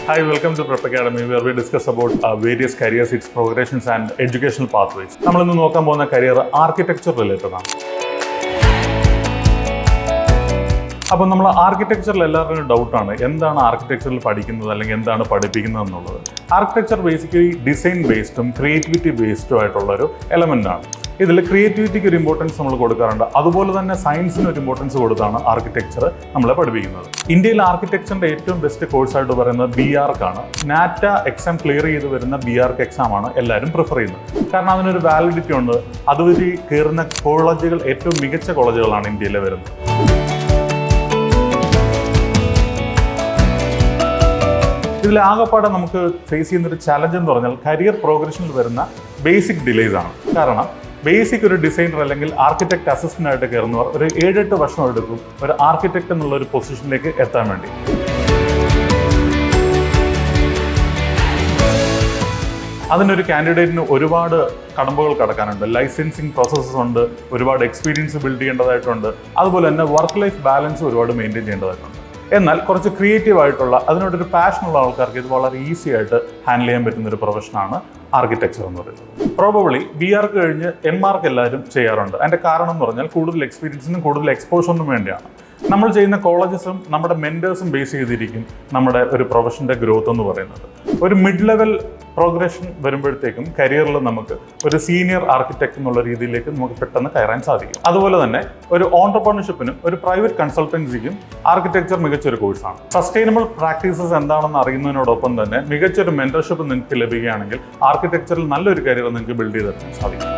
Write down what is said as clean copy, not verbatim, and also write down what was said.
Hi, welcome to Prep Academy, where we discuss about various careers, its progressions and educational pathways. നമ്മൾ ഇന്ന് നോക്കാൻ പോകുന്ന career architecture related ആണ്. അപ്പോൾ നമ്മൾ ആർക്കിടെക്ചറിൽ എല്ലാവരുടെയും ഡൗട്ടാണ് എന്താണ് ആർക്കിടെക്ചറിൽ പഠിക്കുന്നത് അല്ലെങ്കിൽ എന്താണ് പഠിപ്പിക്കുന്നത് എന്നുള്ളത്. ആർക്കിടെക്ചർ ബേസിക്കലി ഡിസൈൻ ബേസ്ഡും ക്രിയേറ്റിവിറ്റി ബേസ്ഡും ആയിട്ടുള്ള ഒരു എലമെൻ്റ് ആണ്. ഇതിൽ ക്രിയേറ്റിവിറ്റിക്ക് ഒരു ഇമ്പോർട്ടൻസ് നമ്മൾ കൊടുക്കാറുണ്ട്. അതുപോലെ തന്നെ സയൻസിന് ഒരു ഇമ്പോർട്ടൻസ് കൊടുത്താണ് ആർക്കിടെക്ചർ നമ്മളെ പഠിപ്പിക്കുന്നത്. ഇന്ത്യയിൽ ആർക്കിടെക്ചറിൻ്റെ ഏറ്റവും ബെസ്റ്റ് കോഴ്സായിട്ട് പറയുന്നത് BArch ആണ്. നാറ്റ എക്സാം ക്ലിയർ ചെയ്ത് വരുന്ന BArch എക്സാമാണ് എല്ലാവരും പ്രിഫർ ചെയ്യുന്നത്. കാരണം അതിനൊരു വാലിഡിറ്റി ഉണ്ട്. അതുവഴി കയറുന്ന കോളേജുകൾ ഏറ്റവും മികച്ച കോളേജുകളാണ് ഇന്ത്യയിൽ വരുന്നത്. ഇതിൽ ആകെപ്പാടെ നമുക്ക് ഫേസ് ചെയ്യുന്നൊരു ചലഞ്ച് എന്ന് പറഞ്ഞാൽ കരിയർ പ്രോഗ്രഷനിൽ വരുന്ന ബേസിക് ഡിലേസ് ആണ്. കാരണം ബേസിക് ഒരു ഡിസൈനർ അല്ലെങ്കിൽ ആർക്കിടെക്ട് അസിസ്റ്റന്റ് ആയിട്ട് കയറുന്നവർ ഒരു 7-8 വർഷം എടുക്കും ഒരു ആർക്കിടെക്ട് എന്നുള്ള ഒരു പൊസിഷനിലേക്ക് എത്താൻ വേണ്ടി. അതിനൊരു കാൻഡിഡേറ്റിന് ഒരുപാട് കടമ്പകൾ കടക്കാനുണ്ട്. ലൈസൻസിങ് പ്രോസസ്സസ് ഉണ്ട്, ഒരുപാട് എക്സ്പീരിയൻസ് ബിൽഡ് ചെയ്യേണ്ടതായിട്ടുണ്ട്. അതുപോലെ തന്നെ വർക്ക് ലൈഫ് ബാലൻസ് ഒരുപാട് മെയിൻറ്റെയിൻ ചെയ്യേണ്ടതായിട്ടുണ്ട്. എന്നാൽ കുറച്ച് ക്രിയേറ്റീവ് ആയിട്ടുള്ള അതിനോടൊരു പാഷനുള്ള ആൾക്കാർക്ക് ഇത് വളരെ ഈസി ആയിട്ട് ഹാൻഡിൽ ചെയ്യാൻ പറ്റുന്ന ഒരു പ്രൊഫഷനാണ് ആർക്കിടെക്ചർ എന്ന് പറയുന്നത്. പ്രോബബ്ലി BArch കഴിഞ്ഞ് MArch എല്ലാവരും ചെയ്യാറുണ്ട്. അതിൻ്റെ കാരണം എന്ന് പറഞ്ഞാൽ കൂടുതൽ എക്സ്പീരിയൻസിനും കൂടുതൽ എക്സ്പോഷറിനും വേണ്ടിയാണ്. നമ്മൾ ചെയ്യുന്ന കോളേജസും നമ്മുടെ മെൻറ്റേഴ്സും ബേസ് ചെയ്തിരിക്കും നമ്മുടെ ഒരു പ്രൊഫഷൻ്റെ ഗ്രോത്ത് എന്ന് പറയുന്നത്. ഒരു മിഡ് ലെവൽ പ്രോഗ്രഷൻ വരുമ്പോഴത്തേക്കും കരിയറിൽ നമുക്ക് ഒരു സീനിയർ ആർക്കിടെക്ട് എന്നുള്ള രീതിയിലേക്ക് നമുക്ക് പെട്ടെന്ന് കയറാൻ സാധിക്കും. അതുപോലെ തന്നെ ഒരു ഓൺടർപ്രണർഷിപ്പിനും ഒരു പ്രൈവറ്റ് കൺസൾട്ടൻസിക്കും ആർക്കിടെക്ചർ മികച്ചൊരു കോഴ്സാണ്. സസ്റ്റൈനബിൾ പ്രാക്ടീസസ് എന്താണെന്ന് അറിയുന്നതിനോടൊപ്പം തന്നെ മികച്ചൊരു മെന്റർഷിപ്പ് നിങ്ങൾക്ക് ലഭിക്കുകയാണെങ്കിൽ ആർക്കിടെക്ചറിൽ നല്ലൊരു കരിയർ നിങ്ങൾക്ക് ബിൽഡ് ചെയ്തെടുക്കാൻ സാധിക്കും.